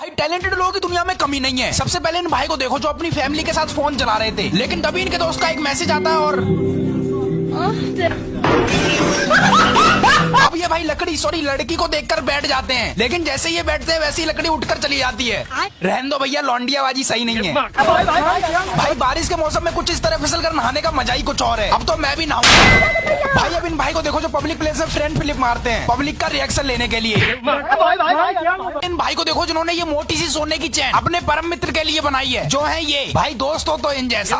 भाई टैलेंटेड लोगों की दुनिया में कमी नहीं है। सबसे पहले इन भाई को देखो जो अपनी फैमिली के साथ फोन चला रहे थे, लेकिन तभी इनके दोस्त का एक मैसेज आता है और अब ये भाई लड़की को देखकर बैठ जाते हैं, लेकिन जैसे ये बैठते हैं वैसे ही लकड़ी उठकर चली जाती है। रहने दो भैया, लौंडियाबाजी सही नहीं है। भाई बारिश के मौसम में कुछ इस तरह फिसल कर नहाने का मजा ही कुछ और है। अब तो मैं भी नहाऊंगा। भाई अब इन भाई को देखो जो पब्लिक प्लेस में फ्रंट फ्लिप मारते हैं पब्लिक का रिएक्शन लेने के लिए। इन भाई को देखो जिन्होंने ये मोटी सी सोने की चैन अपने परम मित्र के लिए बनाई है, जो है ये भाई दोस्त हो तो इन जैसा।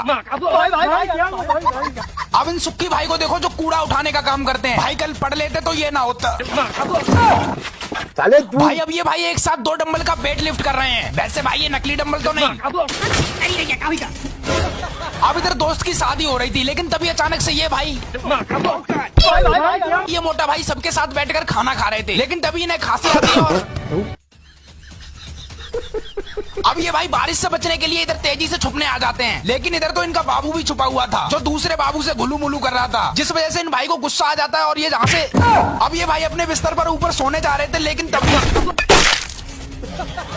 अब इन सुक्की भाई को देखो जो कूड़ा उठाने का काम करते हैं। भाई कल पढ़ लेते तो ये ना होता। भाई अब ये भाई एक साथ 2 डंबल का वेट लिफ्ट कर रहे हैं। वैसे भाई ये नकली डंबल तो नहीं। अब इधर दोस्त की शादी हो रही थी, लेकिन तभी अचानक से ये भाई ये मोटा भाई सबके साथ बैठकर खाना खा रहे थे, लेकिन तभी इन्हें खांसी आती है और अब ये भाई बारिश से बचने के लिए इधर तेजी से छुपने आ जाते हैं, लेकिन इधर तो इनका बाबू भी छुपा हुआ था जो दूसरे बाबू से गुलू मुलू कर रहा था, जिस वजह से इन भाई को गुस्सा आ जाता है और ये जहाँ से अब ये भाई अपने बिस्तर पर ऊपर सोने जा रहे थे, लेकिन तब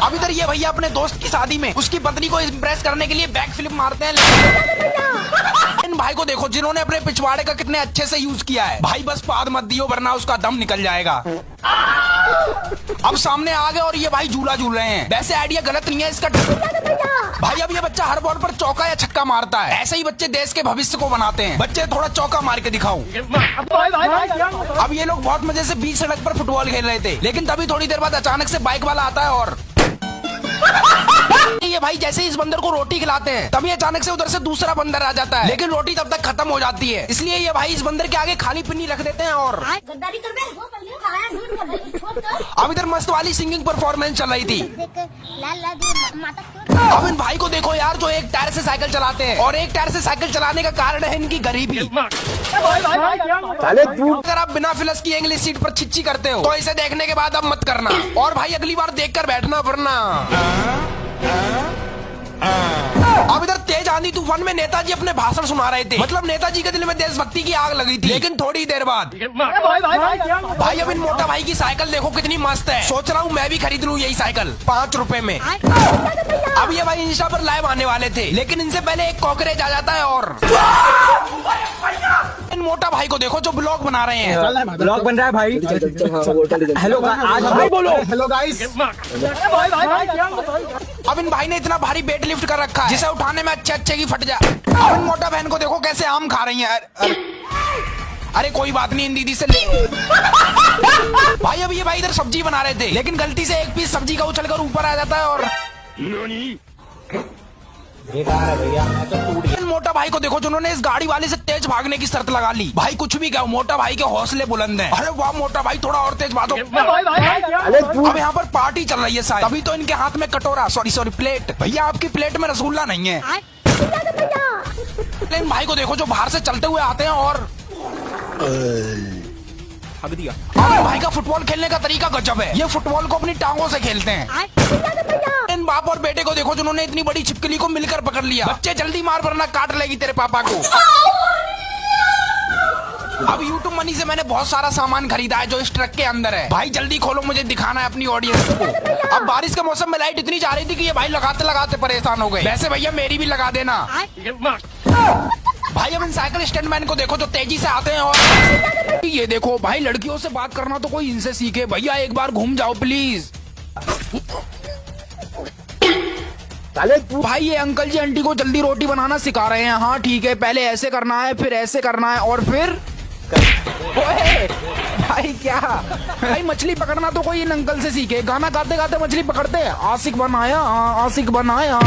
अब इधर ये भैया अपने दोस्त की शादी में उसकी पत्नी को इम्प्रेस करने के लिए बैक फ्लिप मारते हैं। इन भाई को देखो जिन्होंने अपने पिछवाड़े का कितने अच्छे से यूज किया है। भाई बस पाद मत दियो वरना उसका दम निकल जाएगा। अब सामने आ गए और ये भाई झूला झूल रहे हैं। वैसे आइडिया गलत नहीं है इसका। भाई अब ये बच्चा हर बॉल पर चौका या छक्का मारता है। ऐसे ही बच्चे देश के भविष्य को बनाते हैं। बच्चे थोड़ा चौका मार के दिखाओ। अब ये लोग बहुत मजे से बीच सड़क पर फुटबॉल खेल रहे थे, लेकिन तभी थोड़ी देर बाद अचानक से बाइक वाला आता है और ये भाई जैसे ही इस बंदर को रोटी खिलाते हैं तभी अचानक से उधर से दूसरा बंदर आ जाता है, लेकिन रोटी तब तक खत्म हो जाती है। इसलिए ये भाई इस बंदर के आगे खाली पिन्नी रख देते हैं और अब इधर मस्त वाली सिंगिंग परफॉर्मेंस चल रही थी। अब इन भाई को देखो यार जो एक टायर से साइकिल चलाते हैं, और एक टायर से साइकिल चलाने का कारण है इनकी गरीबी। अगर आप बिना फिलस की इंग्लिश सीट पर छिच्ची करते हो तो इसे देखने के बाद अब मत करना, और भाई अगली बार देखकर बैठना वरना। अब इधर तेज आंधी तूफान में नेताजी अपने भाषण सुना रहे थे, मतलब नेताजी के दिल में देशभक्ति की आग लगी थी, लेकिन थोड़ी देर बाद भाई अब इन मोटा भाई की साइकिल देखो कितनी मस्त है। सोच रहा हूँ मैं भी खरीद लूँ यही साइकिल 5 रुपए में। अब ये भाई इंस्टा पर लाइव आने वाले थे, लेकिन इनसे पहले एक कॉकरेज आ जाता है और इन मोटा भाई को देखो जो ब्लॉग बना रहे हैं। ब्लॉग बन रहा है भाई। हेलो आज भाई बोलो हेलो गाइस। अब इन भाई ने इतना भारी वेट लिफ्ट कर रखा है जिसे उठाने में अच्छे की फट जाए। अब इन मोटा बहन को देखो कैसे आम खा रही है। अरे कोई बात नहीं, इन दीदी से ले। भाई अब ये भाई इधर सब्जी बना रहे थे, लेकिन गलती से एक पीस सब्जी का उछलकर ऊपर आ जाता है और इन मोटा भाई को देखो जिन्होंने इस गाड़ी वाले से तेज भागने की शर्त लगा ली। भाई कुछ भी कहो मोटा भाई के हौसले बुलंद हैं। अरे वाह मोटा भाई थोड़ा और तेज भागो। अब यहाँ पर पार्टी चल रही है शायद, तभी तो इनके हाथ में कटोरा सॉरी प्लेट। भैया आपकी प्लेट में रसगुल्ला नहीं है। इन भाई को देखो जो बाहर से चलते हुए आते हैं और भाई का फुटबॉल खेलने का तरीका गजब है। ये फुटबॉल को अपनी टांगों से खेलते हैं। इन बाप और बेटे को देखो जिन्होंने इतनी बड़ी छिपकली को मिलकर पकड़ लिया। बच्चे जल्दी मार वरना काट लेगी तेरे पापा को। अब YouTube मनी से मैंने बहुत सारा सामान खरीदा है जो इस ट्रक के अंदर है। भाई जल्दी खोलो, मुझे दिखाना है अपनी ऑडियंस को। अब बारिश के मौसम में लाइट इतनी जा रही थी कि ये भाई लगाते लगाते परेशान हो गए। वैसे भैया मेरी भी लगा देना। भाई अब इन साइकिल स्टैंडमैन को देखो जो तेजी से आते हैं और ये देखो भाई लड़कियों से बात करना तो कोई इनसे सीखे। भैया एक बार घूम जाओ प्लीज। भाई ये अंकल जी आंटी को जल्दी रोटी बनाना सिखा रहे हैं। हाँ ठीक है, पहले ऐसे करना है फिर ऐसे करना है और फिर ओए भाई क्या भाई मछली पकड़ना तो कोई इन अंकल से सीखे। गाना गाते गाते मछली पकड़ते हैं। आशिक बनाया आशिक बनाया।